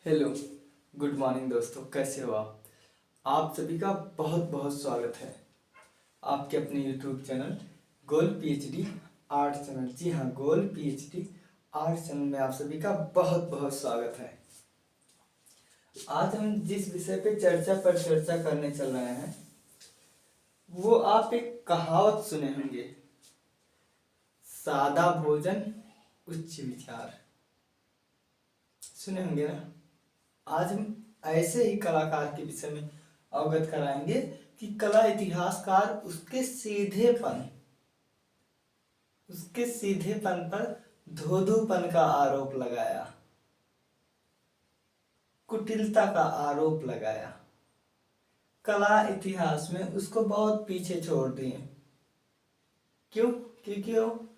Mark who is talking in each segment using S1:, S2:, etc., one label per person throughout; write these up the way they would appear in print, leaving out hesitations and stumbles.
S1: Hello, good morning दोस्तों। कैसे हो आप सभी का बहुत बहुत स्वागत है आपके अपने यूट्यूब चैनल गोल पीएचडी आर्ट चैनल। जी हाँ, गोल पीएचडी आर्ट चैनल में आप सभी का बहुत बहुत स्वागत है। आज हम जिस विषय पे चर्चा करने चल रहे हैं वो आप एक कहावत सुने होंगे, सादा भोजन उच्च विचार। सुने होंगे ना। आज हम ऐसे ही कलाकार के विषय में अवगत कराएंगे कि कला इतिहासकार उसके सीधेपन पर धोधूपन का आरोप लगाया, कुटिलता का आरोप लगाया। कला इतिहास में उसको बहुत पीछे छोड़ दिए। क्यों? क्योंकि वो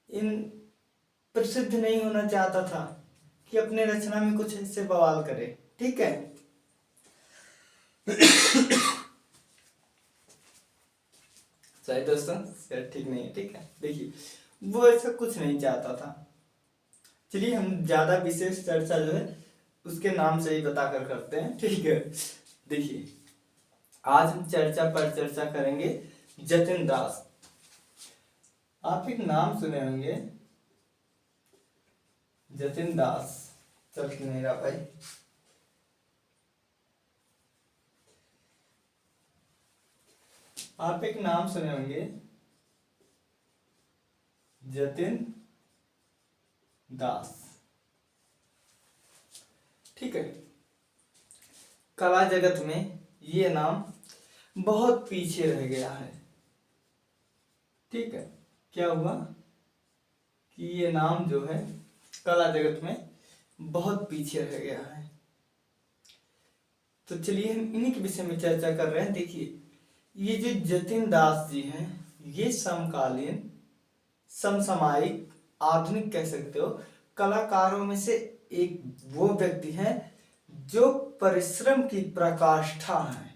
S1: इन प्रसिद्ध नहीं होना चाहता था कि अपने रचना में कुछ ऐसे बवाल करे। ठीक है। सही दोस्तों, सर ठीक नहीं है। ठीक है, देखिए वो ऐसा कुछ नहीं चाहता था। चलिए हम ज्यादा विशेष चर्चा जो है उसके नाम से ही बताकर करते हैं। ठीक है, देखिए आज हम चर्चा करेंगे जतिन दास। आप एक नाम सुने होंगे, जतिन दास। चल क्यों नहीं रहा भाई। आप एक नाम सुने होंगे, जतिन दास। ठीक है, कला जगत में ये नाम बहुत पीछे रह गया है। ठीक है, क्या हुआ कि ये नाम जो है कला जगत में बहुत पीछे रह गया है। तो चलिए हम इन्हीं के विषय में चर्चा कर रहे हैं। देखिए ये जो जतिन दास जी हैं, ये समकालीन, समसामयिक, आधुनिक कह सकते हो कलाकारों में से एक वो व्यक्ति हैं जो परिश्रम की प्रकाष्ठा है।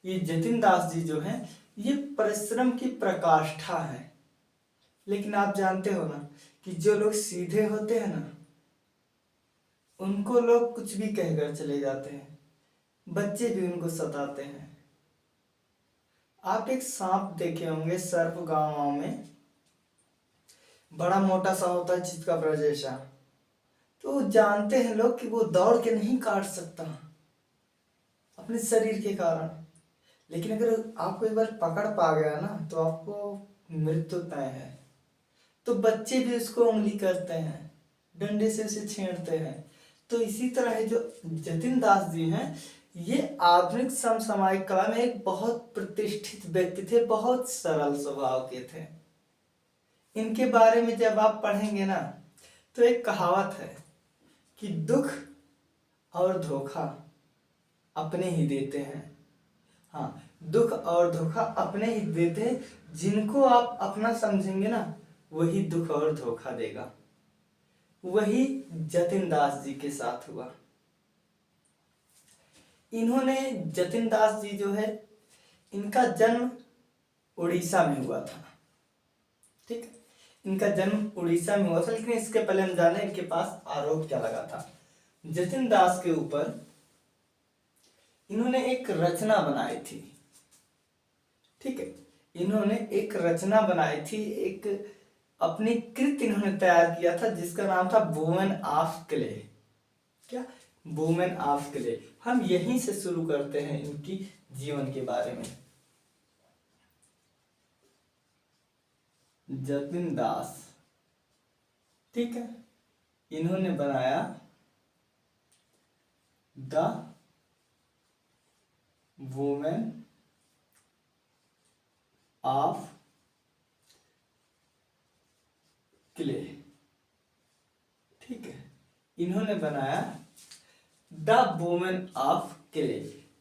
S1: ये जतिन दास जी जो हैं ये परिश्रम की प्रकाष्ठा है। लेकिन आप जानते हो ना कि जो लोग सीधे होते हैं ना उनको लोग कुछ भी कहकर चले जाते हैं, बच्चे भी उनको सताते हैं। आप एक सांप देखे होंगे सर्प गांव में, बड़ा मोटा सा होता है चितकबरा जैसा। तो जानते हैं लोग कि वो दौड़ के नहीं काट सकता अपने शरीर के कारण। लेकिन अगर आपको एक बार पकड़ पा गया ना तो आपको मृत्यु तय है। तो बच्चे भी उसको उंगली करते हैं, डंडे से उसे छेड़ते हैं। तो इसी तरह है जो जतिन दास जी हैं ये आधुनिक समसामयिक कला में एक बहुत प्रतिष्ठित व्यक्ति थे, बहुत सरल स्वभाव के थे। इनके बारे में जब आप पढ़ेंगे ना तो एक कहावत है कि दुख और धोखा अपने ही देते हैं। हाँ, दुख और धोखा अपने ही देते हैं। जिनको आप अपना समझेंगे ना वही दुख और धोखा देगा। वही जतिन दास जी के साथ हुआ। जतिन दास जी जो है इनका जन्म उड़ीसा में हुआ था। ठीक है, इनका जन्म उड़ीसा में हुआ था। लेकिन इसके पहले हम जाने इनके पास आरोप क्या लगा था। जतिन दास के ऊपर इन्होंने एक रचना बनाई थी। ठीक है, इन्होंने एक रचना बनाई थी, एक अपनी कृति इन्होंने तैयार किया था जिसका नाम था वुमेन ऑफ क्ले। क्या? Women of clay. हम यहीं से शुरू करते हैं इनकी जीवन के बारे में। जतिन दास, ठीक है, इन्होंने बनाया द वुमेन ऑफ क्ले। ठीक है, इन्होंने बनाया द वुमेन ऑफ क्ले।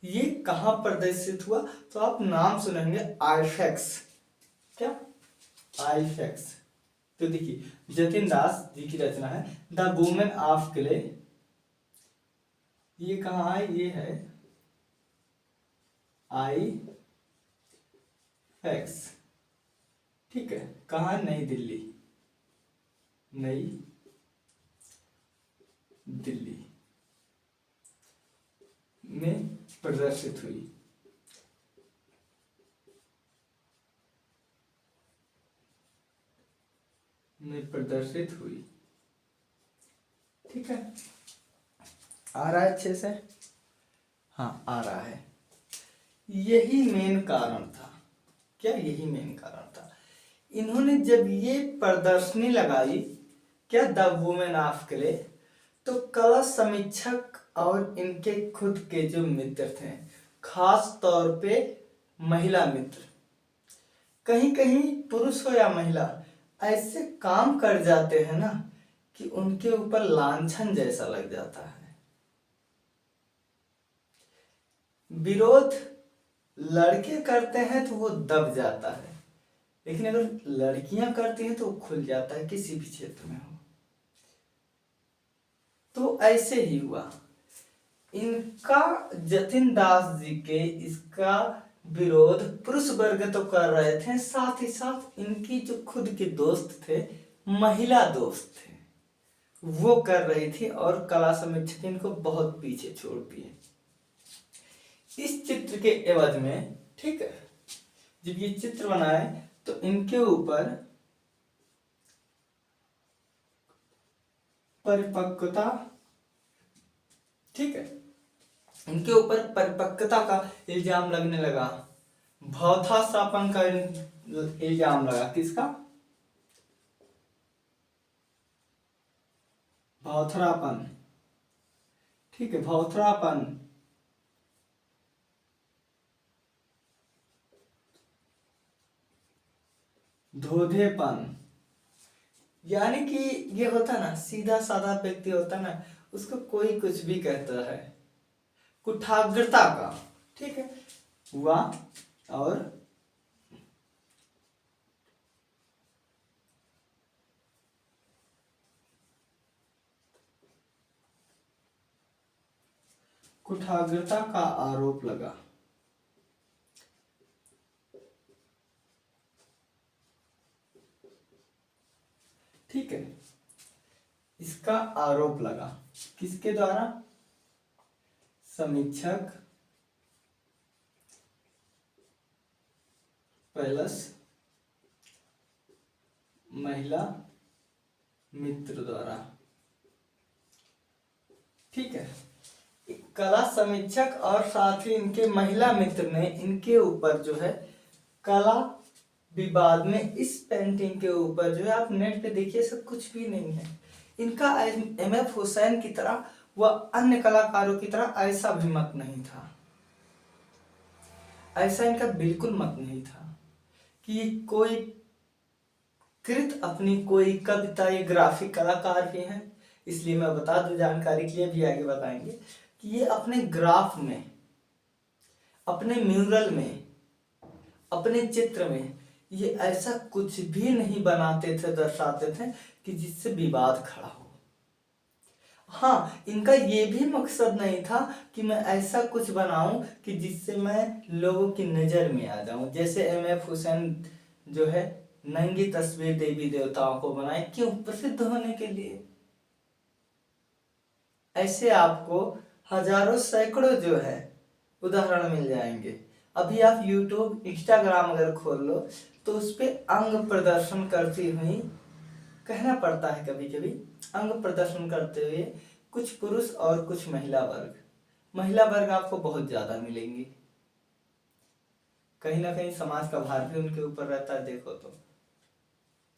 S1: ये कहां प्रदर्शित हुआ? तो आप नाम सुनेंगे आईफेक्स। क्या? आईफेक्स। तो देखिए जतिन दास जी की रचना है द वुमेन ऑफ क्ले। ये कहाँ है? ये है आई फैक्स। ठीक है, कहाँ? नई दिल्ली। नई दिल्ली में प्रदर्शित हुई। ठीक है, आ रहा है अच्छे से? हाँ, आ रहा है। यही मेन कारण था। क्या? यही मेन कारण था। इन्होंने जब ये प्रदर्शनी लगाई, क्या, द वुमेन ऑफ क्ले, तो कला समीक्षक और इनके खुद के जो मित्र थे, खास तौर पे महिला मित्र, कहीं कहीं पुरुष हो या महिला, ऐसे काम कर जाते हैं ना कि उनके ऊपर लांछन जैसा लग जाता है। विरोध लड़के करते हैं तो वो दब जाता है, लेकिन अगर लड़कियां करती हैं तो वो खुल जाता है, किसी भी क्षेत्र में हो। तो ऐसे ही हुआ। इनका, जतिन दास जी के इसका विरोध पुरुष वर्ग तो कर रहे थे, साथ ही साथ इनकी जो खुद के दोस्त थे, महिला दोस्त थे, वो कर रही थी, और कला समीक्षक इनको बहुत पीछे छोड़ दिए। इस चित्र के एवज में, ठीक है, जब ये चित्र बनाए तो इनके ऊपर परिपक्वता, ठीक है, इनके ऊपर परिपक्वता का इल्जाम लगने लगा, भौथासापन का इल्जाम लगा। किसका? भौथरापन, ठीक है, भौथरापन, धोधेपन, यानी कि ये होता ना, सीधा साधा व्यक्ति होता ना, उसको कोई कुछ भी कहता है, कुठाग्रता का, ठीक है, हुआ। और कुठाग्रता का आरोप लगा। ठीक है, इसका आरोप लगा किसके द्वारा? समीक्षक प्लस महिला मित्र द्वारा। ठीक है, कला समीक्षक और साथ ही इनके महिला मित्र ने इनके ऊपर जो है कला विवाद में, इस पेंटिंग के ऊपर जो है, आप नेट पे देखिए, सब कुछ भी नहीं है इनका। एम.एफ. हुसैन की तरह व अन्य कलाकारों की तरह ऐसा भी मत नहीं था, ऐसा इनका बिल्कुल मत नहीं था कि कोई कृत अपनी कोई कविता, ये ग्राफिक कलाकार भी हैं, इसलिए मैं बता दूं जानकारी के लिए, भी आगे बताएंगे कि ये अपने ग्राफ में, अपने म्यूरल में, अपने चित्र में ये ऐसा कुछ भी नहीं बनाते थे, दर्शाते थे कि जिससे विवाद खड़ा हो। हाँ, इनका ये भी मकसद नहीं था कि मैं ऐसा कुछ बनाऊं कि जिससे मैं लोगों की नजर में आ जाऊं, जैसे एम.एफ. हुसैन जो है नंगी तस्वीर देवी देवताओं को बनाए, क्यों? प्रसिद्ध होने के लिए। ऐसे आपको हजारों सैकड़ों जो है उदाहरण मिल जाएंगे। अभी आप यूट्यूब, इंस्टाग्राम अगर खोल लो तो उस पे अंग प्रदर्शन करती हुई, कहना पड़ता है कभी कभी, अंग प्रदर्शन करते हुए कुछ पुरुष और कुछ महिला वर्ग। महिला वर्ग आपको बहुत ज्यादा मिलेंगी, कहीं ना कहीं समाज का भार भी उनके ऊपर रहता है, देखो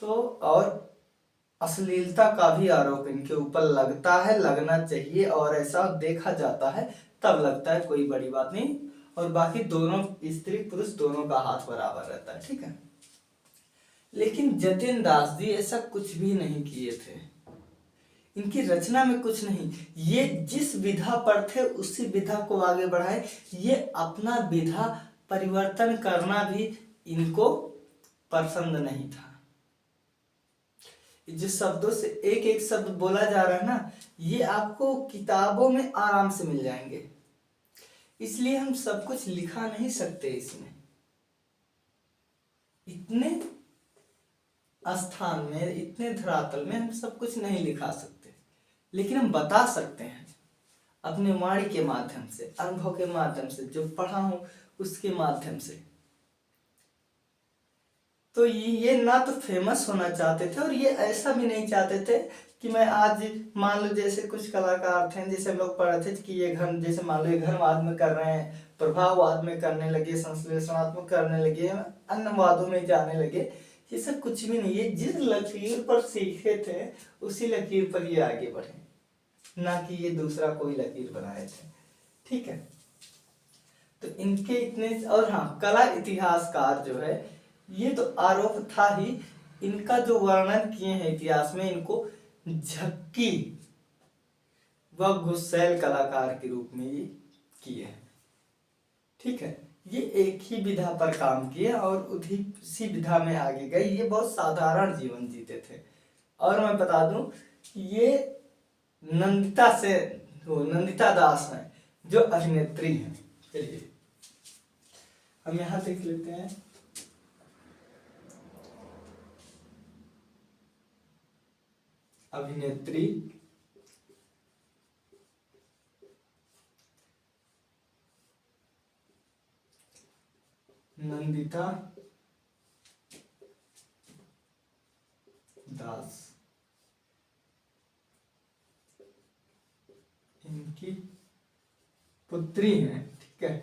S1: तो और अश्लीलता का भी आरोप इनके ऊपर लगता है, लगना चाहिए, और ऐसा देखा जाता है, तब लगता है कोई बड़ी बात नहीं, और बाकी दोनों, स्त्री पुरुष दोनों का हाथ बराबर रहता है। ठीक है, लेकिन जतिन दास जी ऐसा कुछ भी नहीं किए थे, इनकी रचना में कुछ नहीं, ये जिस विधा पर थे उसी विधा को आगे बढ़ाए, ये अपना विधा परिवर्तन करना भी इनको पसंद नहीं था। जिस शब्दों से एक एक शब्द बोला जा रहा है ना, ये आपको किताबों में आराम से मिल जाएंगे, इसलिए हम सब कुछ लिखा नहीं सकते इसमें, इतने स्थान में, इतने धरातल में हम सब कुछ नहीं लिखा सकते, लेकिन हम बता सकते हैं अपने वाणी के माध्यम से, अनुभव के माध्यम से, जो पढ़ा हूं उसके माध्यम से। तो ये ना तो फेमस होना चाहते थे और ये ऐसा भी नहीं चाहते थे कि मैं आज, मान लो जैसे कुछ कलाकार थे, जैसे हम लोग पढ़े थे कि ये घर, जैसे मान लो ये घनवाद में कर रहे हैं, प्रभाववाद में करने लगे, संश्लेषणात्मक करने लगे, अन्यवादों में जाने लगे, ये सब कुछ भी नहीं। ये जिस लकीर पर सीखे थे उसी लकीर पर ये आगे बढ़े, ना कि ये दूसरा कोई लकीर बनाए थे। ठीक है, तो इनके इतने, और हाँ, कला इतिहासकार जो है, ये तो आरोप था ही, इनका जो वर्णन किए हैं इतिहास में, इनको झक्की व गुस्सैल कलाकार के रूप में ये किए हैं। ठीक है, ये एक ही विधा पर काम किए और उसी विधा में आगे गए। ये बहुत साधारण जीवन जीते थे। और मैं बता दूं कि ये नंदिता दास हैं, जो अभिनेत्री हैं। चलिए हम यहां देख लेते हैं। अभिनेत्री नंदिता दास, इनकी पुत्री हैं। ठीक है,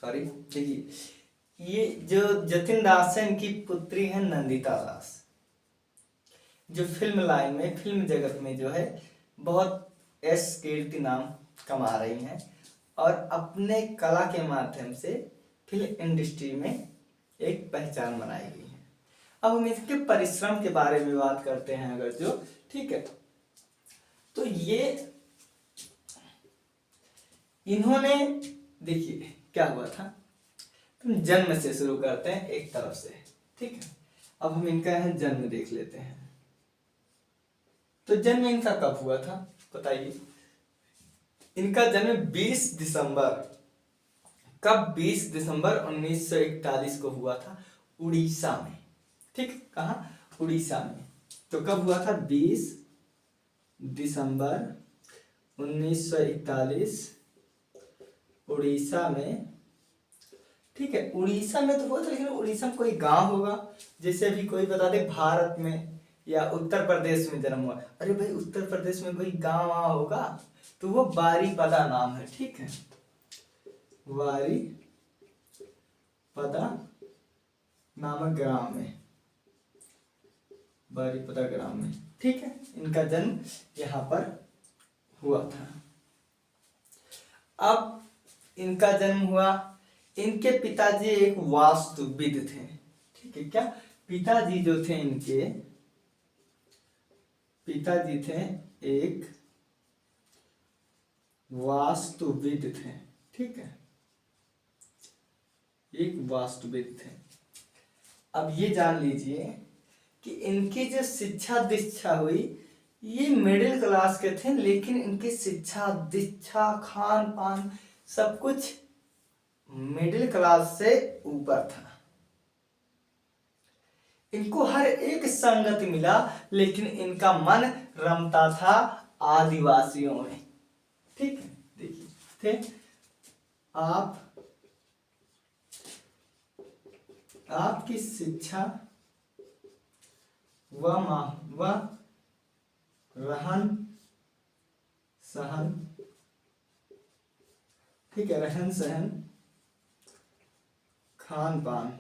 S1: सॉरी, देखिए ये जो जतिन दास है, इनकी पुत्री है नंदिता दास, जो फिल्म लाइन में, फिल्म जगत में जो है बहुत यश कीर्ति नाम कमा रही हैं और अपने कला के माध्यम से फिल्म इंडस्ट्री में एक पहचान बनाई गई है। अब हम इसके परिश्रम के बारे में बात करते हैं अगर जो, ठीक है, तो ये इन्होंने, देखिए क्या हुआ था, तो जन्म से शुरू करते हैं एक तरफ से। ठीक है, अब हम इनका है जन्म देख लेते हैं। तो जन्म इनका कब हुआ था बताइए। इनका जन्म 20 दिसंबर, कब, 20 दिसंबर 1941 को हुआ था उड़ीसा में। ठीक, कहाँ, उड़ीसा में। तो कब हुआ था, 20 दिसंबर 1941 उड़ीसा में। ठीक है, उड़ीसा में तो हुआ था, लेकिन उड़ीसा में कोई गांव होगा, जैसे अभी कोई बता दे भारत में या उत्तर प्रदेश में जन्म हुआ। अरे भाई, उत्तर प्रदेश में कोई गांव वहां होगा, तो वो बारीपदा नाम है। ठीक है, बारीपदा नामक ग्राम में, बारीपदा ग्राम में। ठीक है, इनका जन्म यहाँ पर हुआ था। अब इनका जन्म हुआ, इनके पिताजी एक वास्तुविद थे। ठीक है, क्या, पिताजी जो थे इनके, पिताजी थे एक वास्तुविद थे। ठीक है, एक वास्तुविद थे। अब ये जान लीजिए कि इनकी जो शिक्षा दीक्षा हुई, ये मिडिल क्लास के थे, लेकिन इनकी शिक्षा दीक्षा, खान पान, सब कुछ मिडिल क्लास से ऊपर था। इनको हर एक संगति मिला, लेकिन इनका मन रमता था आदिवासियों में। ठीक है, देखिए, थे आपकी शिक्षा व रहन सहन, ठीक है, रहन सहन, खान पान,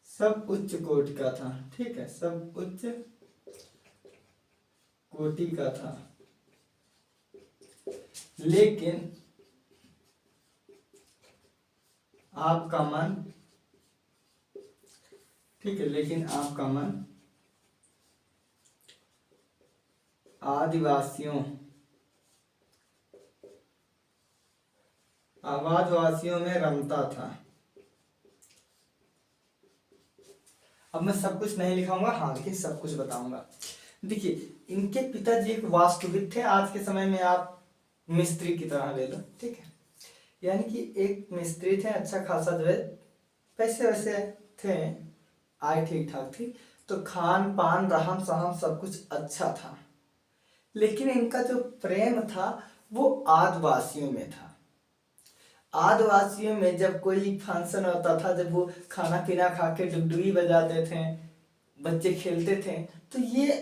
S1: सब उच्च कोटि का था। ठीक है, सब उच्च कोटि का था, लेकिन आपका मन, ठीक है, लेकिन आपका मन आदिवासियों में रमता था। अब मैं सब कुछ नहीं लिखाऊंगा, हाँ, लेकिन सब कुछ बताऊंगा। देखिए, इनके पिताजी एक वास्तुविद थे, आज के समय में आप मिस्त्री की तरह ले लो। ठीक है, यानी कि एक मिस्त्री थे, अच्छा खासा जो है पैसे वैसे थे, आय ठीक ठाक थी, तो खान पान रहन सहन सब कुछ अच्छा था। लेकिन इनका जो प्रेम था वो आदिवासियों में था। आदिवासियों में जब कोई फंक्शन होता था, जब वो खाना पीना खा के डुगडुगी बजाते थे, बच्चे खेलते थे, तो ये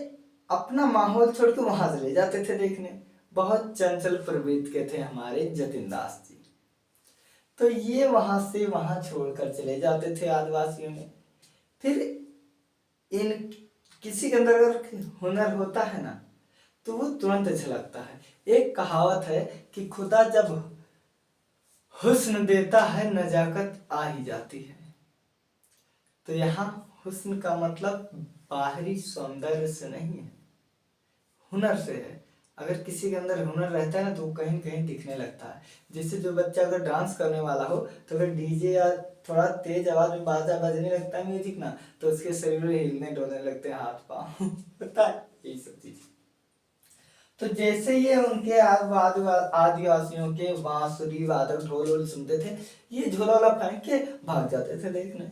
S1: अपना माहौल छोड़ के वहां चले जाते थे देखने। बहुत चंचल प्रवृत्ति के थे हमारे जतिन दास जी। तो ये वहां से वहां छोड़कर चले जाते थे आदिवासियों में। फिर इन किसी के अंदर अगर हुनर होता है ना, तो वो तुरंत झलकता है। एक कहावत है कि खुदा जब हुस्न देता है नजाकत आ ही जाती है। तो यहाँ हुस्न का मतलब बाहरी सौंदर्य से नहीं है, हुनर से है। अगर किसी के अंदर हुनर रहता है ना, तो वो कहीं कहीं दिखने लगता है। जैसे जो बच्चा अगर डांस करने वाला हो, तो अगर डीजे या थोड़ा तेज आवाज में बाजा बजने लगता है म्यूजिक ना, तो उसके शरीर में हिलने डोलने लगते हैं हाथ पाँव होता है यही सब चीज। तो जैसे ये उनके आदिवासियों के बांसुरी वादक ढोल वोल सुनते थे, ये झोला वाला फेंक के भाग जाते थे देखने।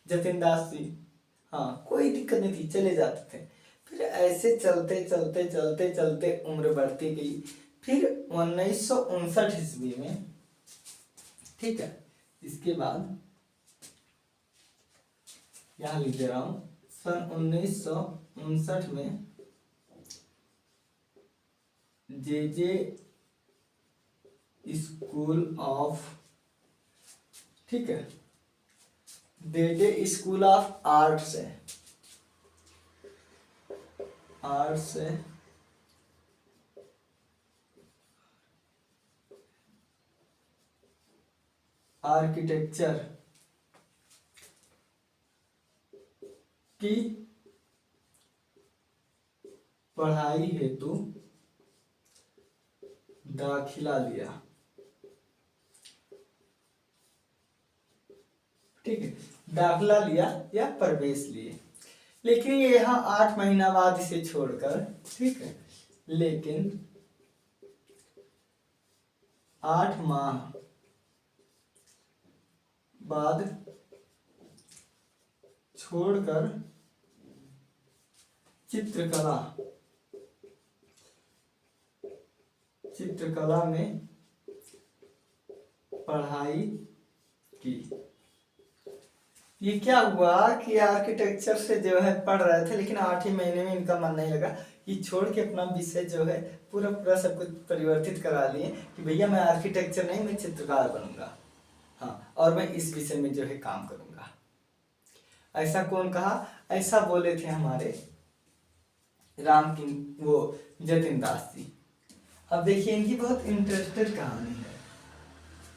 S1: जतिन दास जी, हाँ कोई दिक्कत नहीं थी, चले जाते थे। फिर ऐसे चलते चलते चलते चलते उम्र बढ़ती गई। फिर 1959 ईस्वी में, ठीक है, इसके बाद यहाँ लिख दे रहा हूं, सन 1959 में जे स्कूल ऑफ, ठीक है, जे स्कूल ऑफ आर्ट से आर्किटेक्चर की पढ़ाई हेतु दाखिला लिया, ठीक है, दाखिला लिया या प्रवेश लिए। लेकिन ये यहाँ 8 महीना बाद इसे छोड़कर, ठीक है, लेकिन 8 माह बाद छोड़कर चित्रकला में पढ़ाई की। ये क्या हुआ कि आर्किटेक्चर से जो है पढ़ रहे थे, लेकिन 8 ही महीने में इनका मन नहीं लगा। ये छोड़ के अपना विषय जो है पूरा पूरा सब कुछ परिवर्तित करा लिए कि भैया मैं आर्किटेक्चर नहीं, मैं चित्रकार बनूंगा, हाँ, और मैं इस विषय में जो है काम करूंगा। ऐसा कौन कहा? ऐसा बोले थे हमारे राम किंग, वो जतिन दास जी। अब देखिए इनकी बहुत इंटरेस्टेड कहानी है,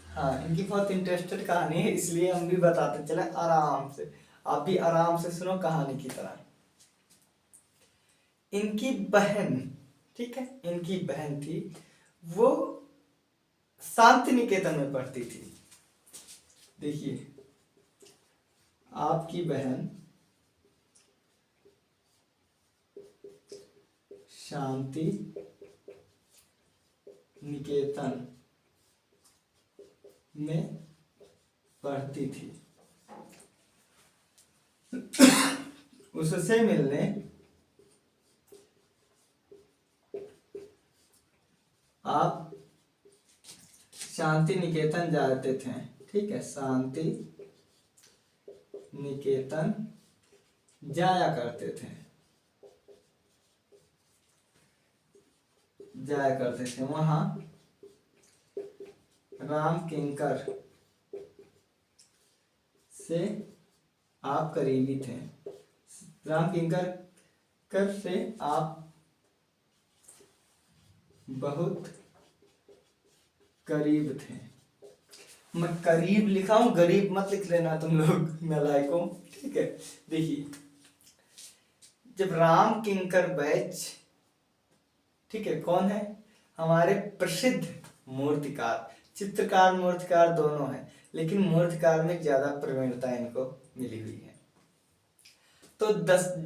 S1: हाँ इनकी बहुत इंटरेस्टेड कहानी है, इसलिए हम भी बताते चले आराम से, आप भी आराम से सुनो कहानी की तरह। इनकी बहन, ठीक है, इनकी बहन थी, वो शांति निकेतन में पढ़ती थी। देखिए आपकी बहन शांति निकेतन में पढ़ती थी। उससे मिलने आप शांति निकेतन जाते थे, ठीक है, शांति निकेतन जाया करते थे, वहां राम किंकर से आप करीबी थे, राम किंकर से आप बहुत करीब थे। मैं करीब लिखा हूं, गरीब मत लिख लेना तुम लोग नालायकों, ठीक है। देखिए जब राम किंकर बैच, ठीक है, कौन है? हमारे प्रसिद्ध मूर्तिकार, चित्रकार मूर्तिकार दोनों हैं, लेकिन मूर्तिकार में ज्यादा प्रवीणता इनको मिली हुई है। तो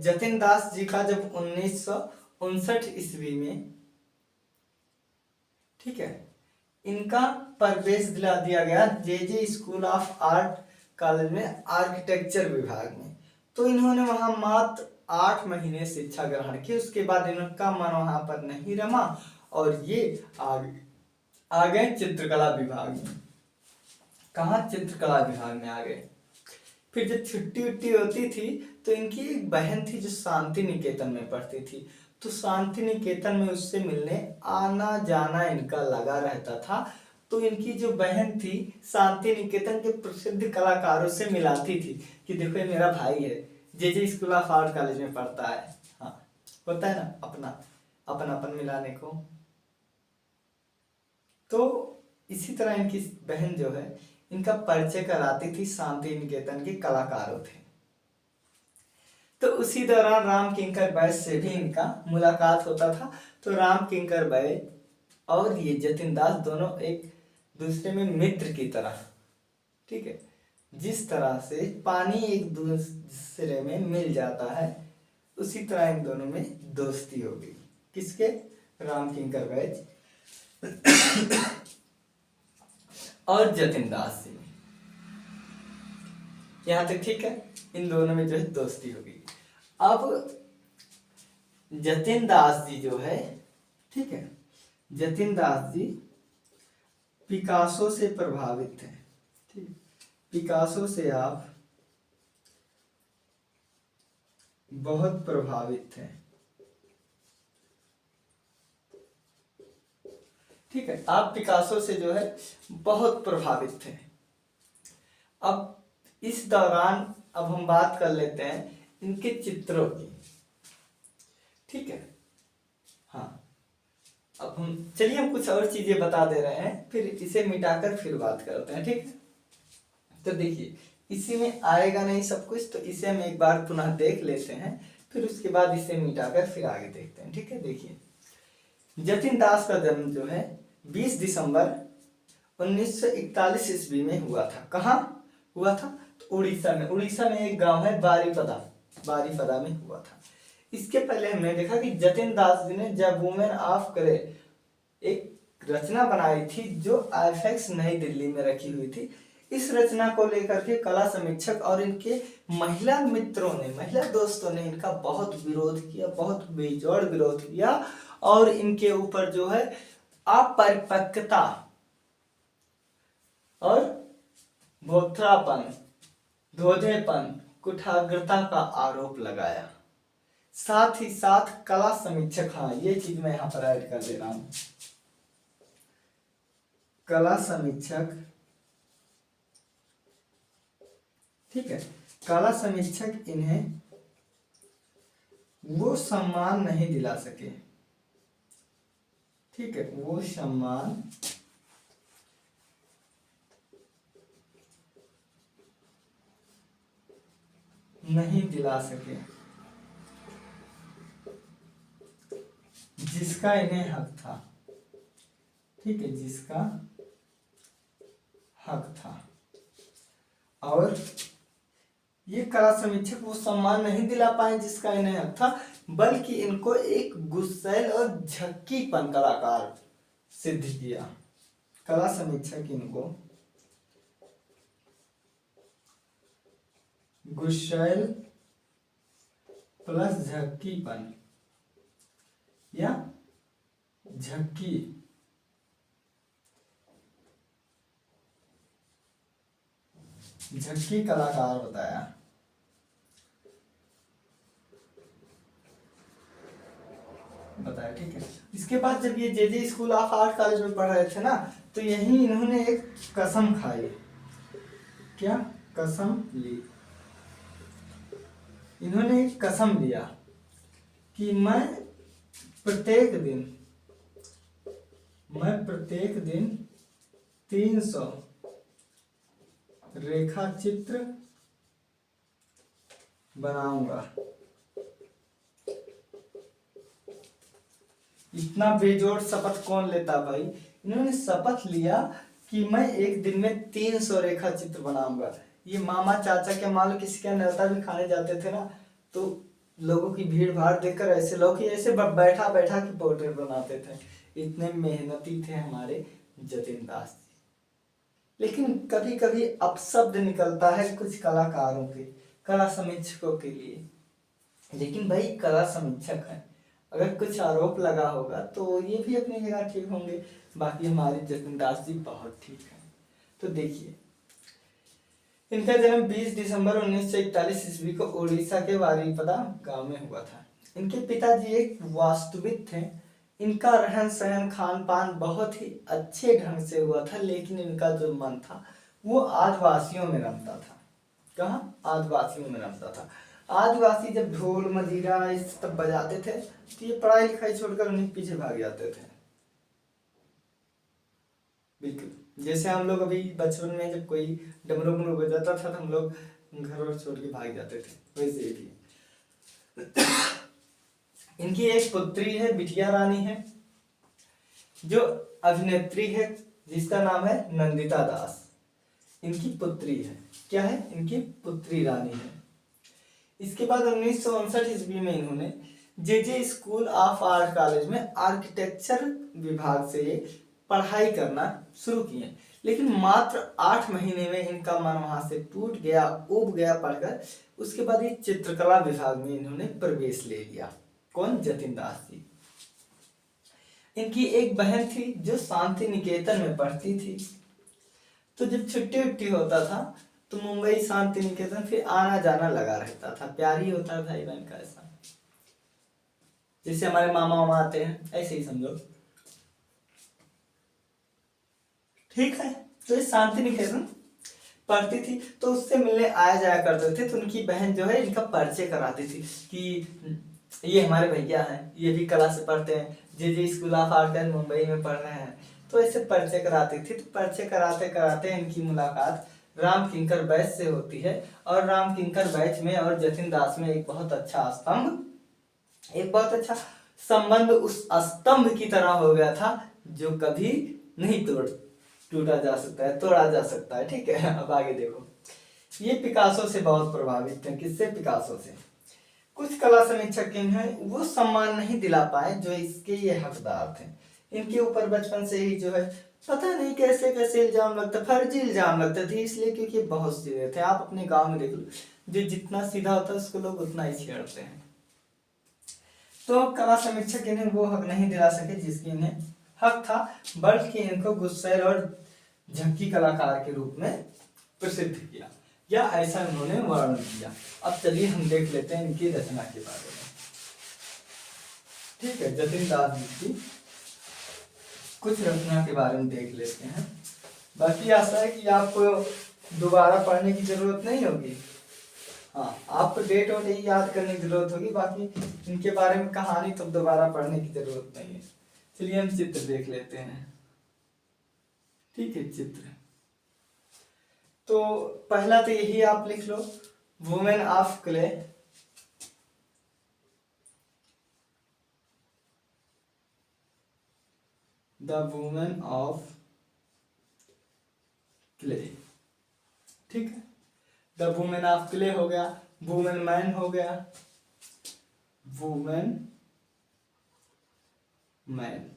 S1: जतिन दास जी का जब 1959 ईस्वी में, ठीक है, इनका प्रवेश दिला दिया गया जे स्कूल ऑफ आर्ट कॉलेज में आर्किटेक्चर विभाग में। तो इन्होंने वहां मात्र 8 महीने शिक्षा ग्रहण की। उसके बाद इनका मन वहां पर नहीं रमा और ये आ गए चित्रकला विभाग में। कहा? चित्रकला विभाग में आ गए। फिर जब छुट्टी उट्टी होती थी तो इनकी एक बहन थी जो शांति निकेतन में पढ़ती थी, तो शांति निकेतन में उससे मिलने आना जाना इनका लगा रहता था। तो इनकी जो बहन थी शांति निकेतन के प्रसिद्ध कलाकारों से मिलाती थी कि देखो ये मेरा भाई है, जे स्कूल ऑफ आर्ट कॉलेज में पढ़ता है। हाँ, होता है ना अपना अपन मिलाने को। तो इसी तरह इनकी बहन जो है इनका परिचय कराती थी शांति निकेतन के कलाकारों थे। तो उसी दौरान राम किंकर बैस से भी इनका मुलाकात होता था। तो राम किंकर बैस और ये जतिन दास दोनों एक दूसरे में मित्र की तरह, ठीक है, जिस तरह से पानी एक दूसरे में मिल जाता है उसी तरह इन दोनों में दोस्ती हो गई। किसके? राम किंकर बैस और जतिन दास से। यहां तक ठीक है, इन दोनों में जो है दोस्ती हो गई। अब जतिन दास जी जो है, ठीक है, जतिन दास जी पिकासो से प्रभावित थे। ठीक, पिकासो से आप बहुत प्रभावित थे। ठीक है, आप पिकासो से जो है बहुत प्रभावित थे। अब इस दौरान अब हम बात कर लेते हैं इनके चित्रों की। ठीक है, हाँ, अब हम कुछ और चीजें बता दे रहे हैं, फिर इसे मिटाकर फिर बात करते हैं। ठीक है, तो देखिए इसी में आएगा नहीं सब कुछ, तो इसे हम एक बार पुनः देख लेते हैं, फिर उसके बाद इसे मिटाकर फिर आगे देखते हैं। ठीक है, देखिए जतिन दास का जन्म जो है 20 दिसंबर 1941 ईस्वी में हुआ था। कहाँ हुआ था? तो उड़ीसा में एक गांव है बारीपदा में हुआ था। इसके पहले हमने देखा कि जतिन दास जी ने जब वुमेन ऑफ करे एक रचना बनाई थी जो आईफेक्स नई दिल्ली में रखी हुई थी। इस रचना को लेकर के कला समीक्षक और इनके महिला मित्रों ने, महिला दोस्तों ने इनका बहुत विरोध किया, बहुत बेजोड़ विरोध किया और इनके ऊपर जो है अपरिपक्वता और भोथरापन, धोधेपन, कुठाग्रता का आरोप लगाया। साथ ही साथ कला समीक्षक, हाँ ये चीज मैं यहां पर ऐड कर दे रहा हूं, कला समीक्षक, ठीक है, कला समीक्षक इन्हें वो सम्मान नहीं दिला सके। ठीक है, वो सम्मान नहीं दिला सके जिसका इन्हें हक था। ठीक है, जिसका हक था। और ये कला समीक्षक वो सम्मान नहीं दिला पाए जिसका इन्हें हक था, बल्कि इनको एक गुस्सैल और झक्कीपन कलाकार सिद्ध किया। कला समीक्षक इनको गुस्सैल प्लस झक्कीपन या झक्की कलाकार बताया। ठीक है, इसके बाद जब ये जे स्कूल ऑफ आर्ट कॉलेज में पढ़ रहे थे ना, तो यहीं इन्होंने एक कसम खाई। क्या कसम ली? इन्होंने एक कसम लिया कि मैं प्रत्येक दिन 300 रेखा चित्र बनाऊंगा। इतना बेजोड़ शपथ कौन लेता भाई? इन्होंने शपथ लिया कि मैं एक दिन में 300 रेखा चित्र बनाऊंगा। ये मामा चाचा के मान लो किसी का न्योता भी खाने जाते थे ना, तो लोगों की भीड़ भाड़ देखकर ऐसे लोग ही ऐसे बैठा बैठा के पोर्ट्रेट बनाते थे। इतने मेहनती थे हमारे जतिन दास जी। लेकिन कभी कभी अपशब्द निकलता है कुछ कलाकारों के, कला समीक्षकों के लिए। लेकिन भाई कला समीक्षक है, अगर कुछ आरोप लगा होगा तो ये भी अपनी जगह ठीक होंगे। बाकी हमारे जतिन दास जी बहुत ठीक है। तो देखिए, इनका जन्म 20 दिसंबर 1941 ईस्वी को उड़ीसा के बारीपदा गांव में हुआ था। इनके पिताजी एक वास्तुविद थे। इनका रहन सहन खान पान बहुत ही अच्छे ढंग से हुआ था, लेकिन इनका जो मन था वो आदिवासियों में रमता था। कहाँ? आदिवासियों में रमता था। आदिवासी जब ढोल मजीरा इस तब बजाते थे तो ये पढ़ाई लिखाई छोड़कर उन्हीं पीछे भाग जाते थे। बिल्कुल जैसे हम लोग अभी बचपन में जब कोई डमरू उमरू बजाता था तो हम लोग घर और छोड़ के भाग जाते थे, वैसे ही इनकी एक पुत्री है, बिटिया रानी है, जो अभिनेत्री है, जिसका नाम है नंदिता दास। इनकी पुत्री है, क्या है? इनकी पुत्री रानी है। इसके बाद 1959 ईस्वी में इन्होंने जे स्कूल ऑफ आर्ट कॉलेज में आर्किटेक्चर विभाग से पढ़ाई करना शुरू किए। लेकिन मात्र 8 महीने में इनका मन वहां से टूट गया, उब गया पढ़कर। उसके बाद ये चित्रकला विभाग में इन्होंने प्रवेश ले लिया। कौन? जतिन दास जी। इनकी एक बहन थी जो शांति निकेतन में पढ़ती थी। तो जब छुट्टी उट्टी होता था तो मुंबई शांति निकेतन फिर आना जाना लगा रहता था। प्यार ही होता है भाई बहन का ऐसा, जैसे हमारे मामा वामा आते हैं ऐसे ही समझो, ठीक है। तो ये शांति निकेतन पढ़ती थी तो उससे मिलने आया जाया करते थे। तो उनकी बहन जो है इनका परिचय कराती थी कि ये हमारे भैया हैं, ये भी कला से पढ़ते हैं, जे स्कूल ऑफ आर्ट मुंबई में पढ़ रहे हैं। तो ऐसे परिचय कराती थी। तो परिचय कराते कराते इनकी मुलाकात राम किंकर बैच से होती है। और राम किंकर बैच में और जतिन दास में एक बहुत अच्छा स्तंभ, एक बहुत अच्छा संबंध उस स्तंभ की तरह हो गया था जो कभी नहीं टूटा जा सकता है, तोड़ा जा सकता है, ठीक है। अब आगे देखो, ये पिकासो से बहुत प्रभावित थे। किससे? पिकासो से। कुछ कला समीक्षक हैं वो सम्मान नहीं दिला पाए जो इसके ये हकदार थे। इनके ऊपर बचपन से ही जो है पता नहीं कैसे कैसे इल्जाम लगता, फर्जी इल्जाम लगते थे। इसलिए क्योंकि बहुत सीधे थे। आप अपने गांव में देख लो, जो जितना सीधा होता है उसको लोग उतना ही छेड़ते हैं। तो कला समीक्षक इन्हें वो हक नहीं दिला सके जिसकी इन्हें हक था, बल्कि इनको गुस्सैल और झक्की कलाकार के रूप में प्रसिद्ध किया, या ऐसा उन्होंने वर्णन किया। अब चलिए हम देख लेते हैं इनकी रचना के बारे में, ठीक है। जतिन दास जी की कुछ रचना के बारे में देख लेते हैं। बाकी आशा है कि आपको दोबारा पढ़ने की जरूरत नहीं होगी। हाँ, आपको डेट और यही याद करने की जरूरत होगी, बाकी इनके बारे में कहानी तो दोबारा पढ़ने की जरूरत नहीं है। चलिए हम चित्र देख लेते हैं, ठीक है। चित्र तो पहला तो यही आप लिख लो, women of clay. The women of clay, ठीक है। द वुमेन ऑफ क्ले हो गया, वुमेन मैन हो गया, वुमेन मैन,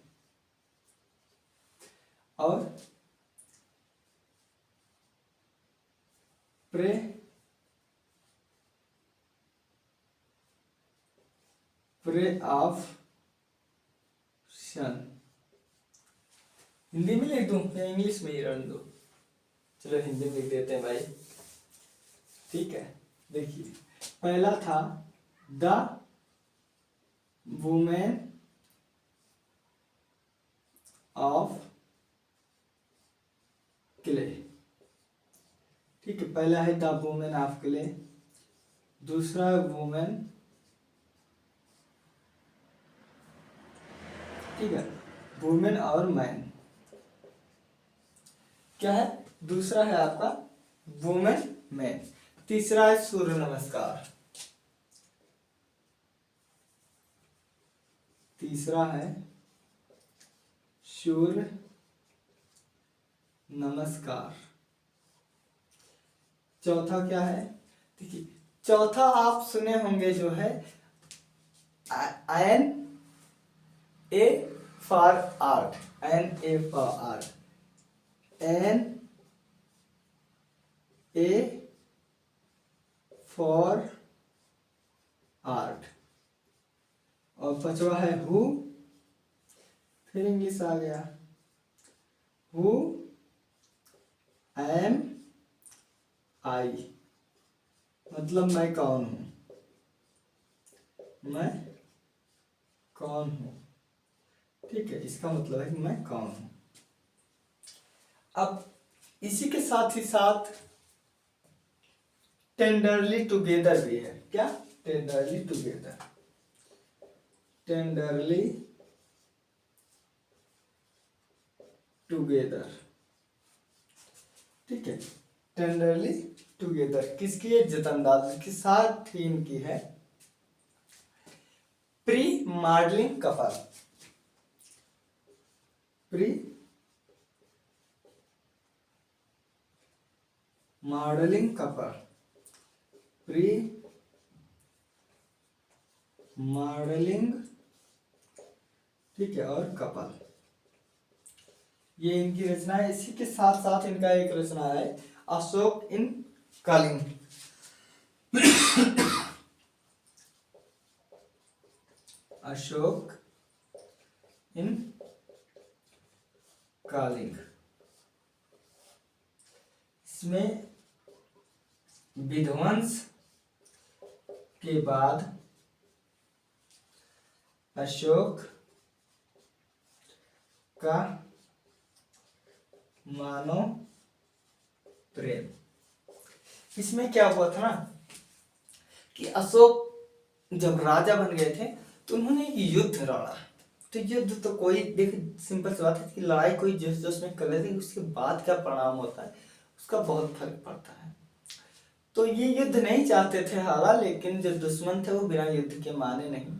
S1: और प्रे ऑफ सन। हिंदी में लिख दूं या इंग्लिश में ही रहने दो? चलो हिंदी में लिख देते हैं भाई, ठीक है। देखिए, पहला था द वुमेन ऑफ क्ले, ठीक है। पहला है द वुमेन ऑफ क्ले, दूसरा वुमेन, ठीक है, वुमेन और मैन, क्या है? दूसरा है आपका वुमेन मैन, तीसरा है सूर्य नमस्कार, तीसरा है सूर्य नमस्कार, चौथा क्या है? देखिए, चौथा आप सुने होंगे जो है N A for art, N A for art, N A for art. और पांचवा है हु, फिर इंग्लिश आ गया, हु एम आई, मतलब मैं कौन हूं, मैं कौन हूं। ठीक है, इसका मतलब है कि मैं कौन हूं। अब इसी के साथ ही साथ टेंडरली टुगेदर भी है। क्या? Tenderly together, tenderly together. ठीक है, टेंडरली टुगेदर किसकी है? जतनदार के साथ ही इनकी है। Pre modelling couple, pre modelling couple, pre modelling, ठीक है, और कपल, ये इनकी रचना है। इसी के साथ साथ इनका एक रचना है अशोक इन कलिंग। अशोक इन कलिंग, इसमें विध्वंस के बाद अशोक का मानव प्रेम। इसमें क्या हुआ था ना कि अशोक जब राजा बन गए थे तो उन्होंने एक युद्ध लड़ा। तो युद्ध तो कोई देख, सिंपल सी बात है कि लड़ाई कोई जोश जोश में कर लेते, उसके बाद क्या परिणाम होता है उसका बहुत फर्क पड़ता है। तो ये युद्ध नहीं चाहते थे हारा, लेकिन जो दुश्मन थे वो बिना युद्ध के माने नहीं,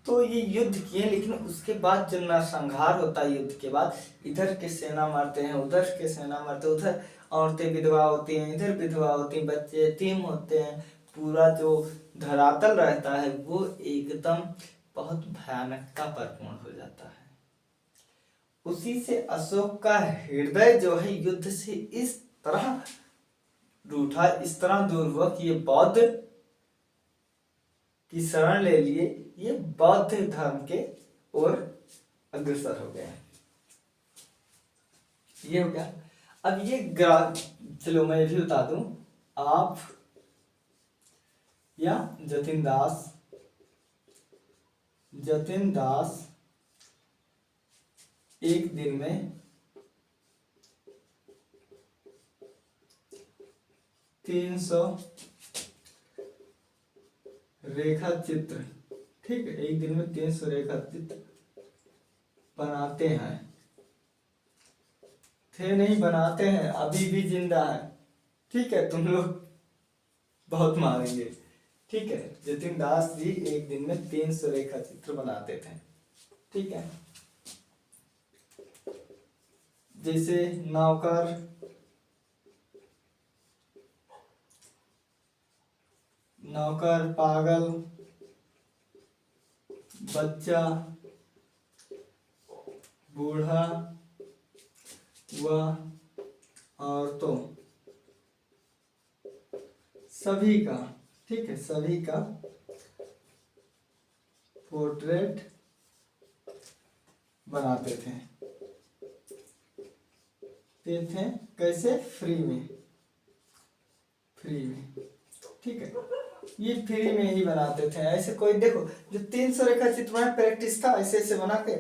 S1: तो ये युद्ध किए। लेकिन उसके बाद जो नरसंहार होता है युद्ध के बाद, इधर के सेना मारते हैं, उधर के सेना मारते हैं, उधर औरतें विधवा होती हैं, इधर विधवा होती हैं, बच्चे यतीम होते हैं, पूरा जो धरातल रहता है वो एकदम बहुत भयानकता पर पूर्ण हो जाता है। उसी से अशोक का हृदय जो है युद्ध से इस तरह रूठा, इस तरह दूर हुआ कि ये बौद्ध की शरण ले लिए, ये बौद्ध धर्म के ओर अग्रसर हो गए। ये हो गया। अब ये चलो मैं भी बता दूं, आप या जतिन दास एक दिन में 300 रेखा चित्र, ठीक है, एक दिन में 300 रेखा चित्र बनाते हैं। थे नहीं, बनाते हैं, अभी भी जिंदा है। ठीक है, तुम लोग बहुत मारेंगे। ठीक है, जतिन दास जी एक दिन में 300 रेखा चित्र बनाते थे। ठीक है, जैसे नौकर, पागल, बच्चा, बूढ़ा व औरतों, सभी का, ठीक है, सभी का पोर्ट्रेट बनाते थे। कैसे? फ्री में, ठीक है, ये फ्री में ही बनाते थे। ऐसे कोई देखो जो 300 रेखा चित्र में प्रैक्टिस था, ऐसे ऐसे बना के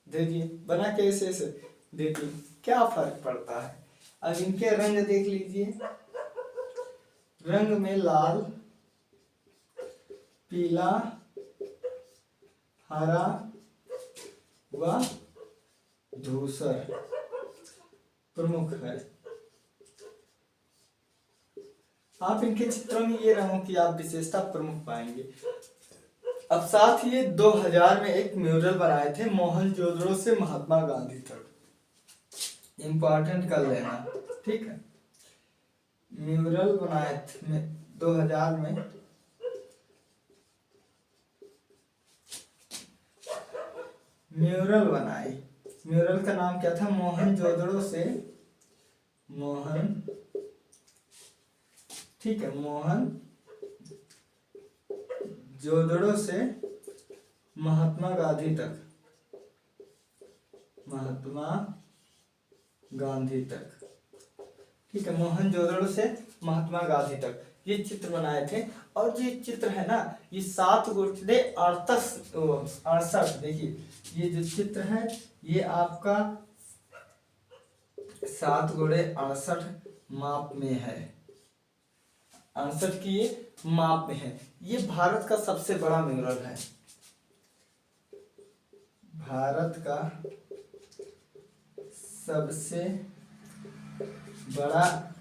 S1: दे दिए, बना के ऐसे ऐसे दे दिए, क्या फर्क पड़ता है। अब इनके रंग देख लीजिए, रंग में लाल, पीला, हरा व धूसर प्रमुख है। आप इनके चित्रों में ये रंगों की आप विशेषता प्रमुख पाएंगे। अब साथ ही 2000 में एक म्यूरल बनाए थे मोहनजोदड़ो से महात्मा गांधी तक, इंपॉर्टेंट कर लेना, ठीक है। म्यूरल बनाए थे 2000 में, म्यूरल बनाए, म्यूरल का नाम क्या था? मोहनजोदड़ो से मोहन, ठीक है, मोहन जोदड़ो से महात्मा गांधी तक, महात्मा गांधी तक, ठीक है, मोहनजोदड़ो से महात्मा गांधी तक ये चित्र बनाए थे। और जो ये चित्र है ना, ये 7 गुणे 68, देखिए ये जो चित्र है ये आपका 7 गुणे 68 माप में है, 68 की ये माप में है। ये भारत का सबसे बड़ा म्यूरल है, भारत का सबसे बड़ा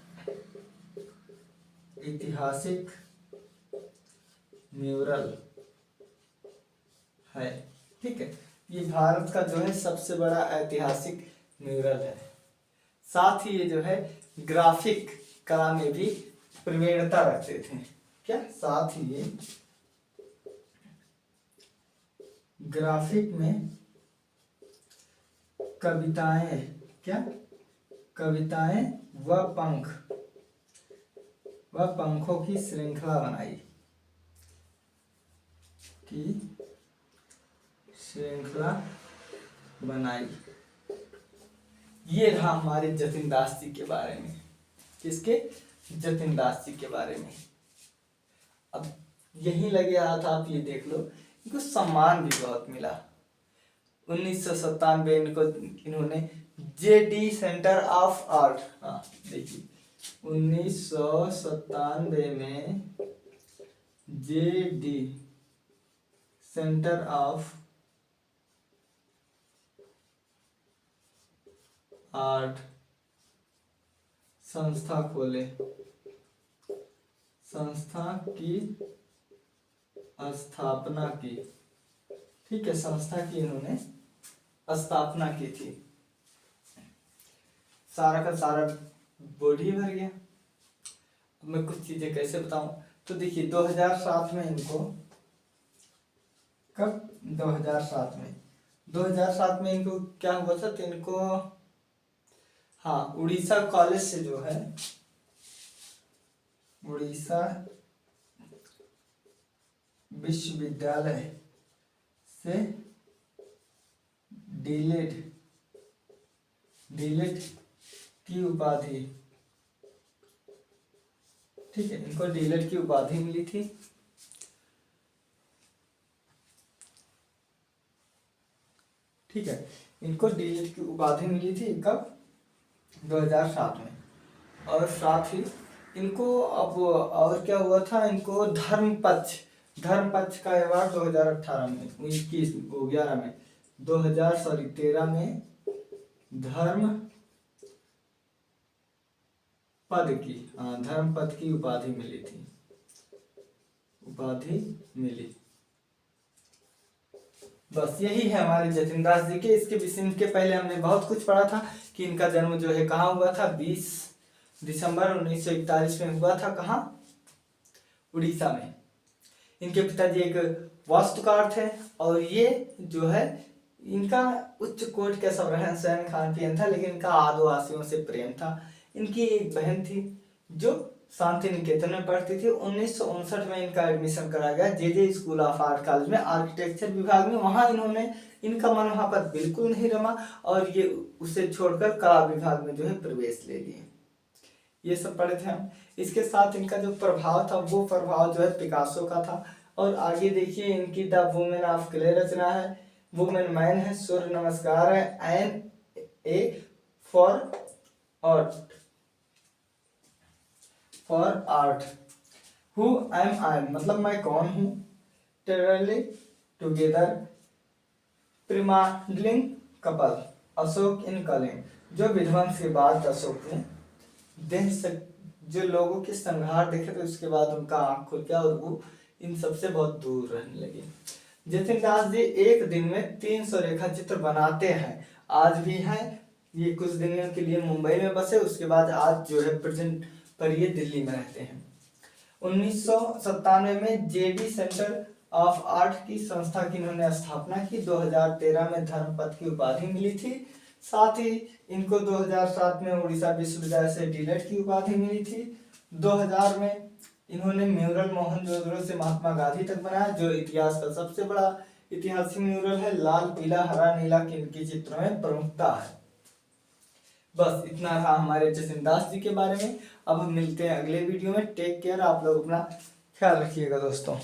S1: ऐतिहासिक म्यूरल है, ठीक है, ये भारत का जो है सबसे बड़ा ऐतिहासिक म्यूरल है। साथ ही ये जो है ग्राफिक कला में भी प्रवीणता रखते थे, क्या, साथ ही ये ग्राफिक में कविताएं, क्या, कविताएं व पंखों की श्रृंखला बनाई, की श्रृंखला बनाई। ये रहा हमारे जतिन दास जी के बारे में, किसके, जतिन दास जी के बारे में। अब यही लगे हाथ, आप ये देख लो, इनको सम्मान भी बहुत मिला। 1997 इन्होंने जेडी सेंटर ऑफ आर्ट, हाँ देखिए 1997 में जेडी सेंटर ऑफ आर्ट संस्था खोले, संस्था की स्थापना की, ठीक है, संस्था की इन्होंने स्थापना की थी। सारा का सारा बॉडी भर गया। अब मैं कुछ चीजें कैसे बताऊं, तो देखिए 2007 में इनको, कब, 2007 में इनको क्या हुआ था, तो इनको, हाँ, उड़ीसा कॉलेज से जो है, उड़ीसा विश्वविद्यालय से डीलिट की उपाधि, ठीक है, इनको डीलिट की उपाधि मिली थी। ठीक है, इनको डीलिट की उपाधि मिली थी कब, 2007 में। और साथ ही इनको अब और क्या हुआ था, इनको धर्म पक्ष का अवार्ड 2018 में, 11 में, 13 में धर्म पद की उपाधि मिली थी, मिली। बस यही है हमारे जतिन दास जी के। इसके विषय में के पहले हमने बहुत कुछ पढ़ा था कि इनका जन्म जो है कहाँ हुआ था, 20 दिसंबर 1941 में हुआ था, कहाँ, उड़ीसा में। इनके पिताजी एक वास्तुकार थे और ये जो है इनका उच्च कोटि का सब रहन सहन खान पीन था, लेकिन इनका आदिवासियों से प्रेम था। इनकी एक बहन थी जो शांति निकेतन में पढ़ती थी। 1959 में इनका एडमिशन कराया गया जे स्कूल ऑफ आर्ट कॉलेज में, आर्किटेक्चर विभाग में। वहां इनका मन वहां पर बिल्कुल नहीं रमा और ये उसे छोड़कर कला विभाग में जो है प्रवेश ले लिए। ये सब पढ़े थे हम। इसके साथ इनका जो प्रभाव था वो प्रभाव जो है पिकासो का था। और आगे देखिए इनकी द वुमेन ऑफ क्ले रचना है, वुमेन मैन है, सूर्य नमस्कार है, N A for art, who am I, मतलब मैं कौन हूँ, टेररली टुगेदर, प्रिमांडलिंग कपल, अशोक इन कलिंग, जो विध्वंस के बाद अशोक ने जो लोगों के संघार देखे थे उसके बाद उनका आंख खुल गया और वो इन सबसे बहुत दूर रहने लगे। जतिन दास जी एक दिन में 300 रेखा चित्र बनाते हैं, आज भी हैं। ये कुछ दिनों के लिए मुंबई में बसे, उसके बाद आज जो है प्रेजेंट पर ये दिल्ली में रहते हैं। 1997 में जेडी सेंटर ऑफ आर्ट की संस्था की इन्होंने स्थापना की। 2013 में धर्मपद की उपाधि मिली थी। साथ ही इनको 2007 में उड़ीसा विश्वविद्यालय से डीलेट की उपाधि मिली थी। 2000 में इन्होंने म्यूरल मोहनजोदड़ो से महात्मा गांधी तक बनाया, जो इतिहास का सबसे बड़ा ऐतिहासिक म्यूरल है। लाल पीला हरा नीला किनके चित्रों में प्रमुखता है। बस इतना रहा हमारे जतिन दास जी के बारे में। अब हम मिलते हैं अगले वीडियो में। टेक केयर, आप लोग अपना ख्याल रखिएगा दोस्तों।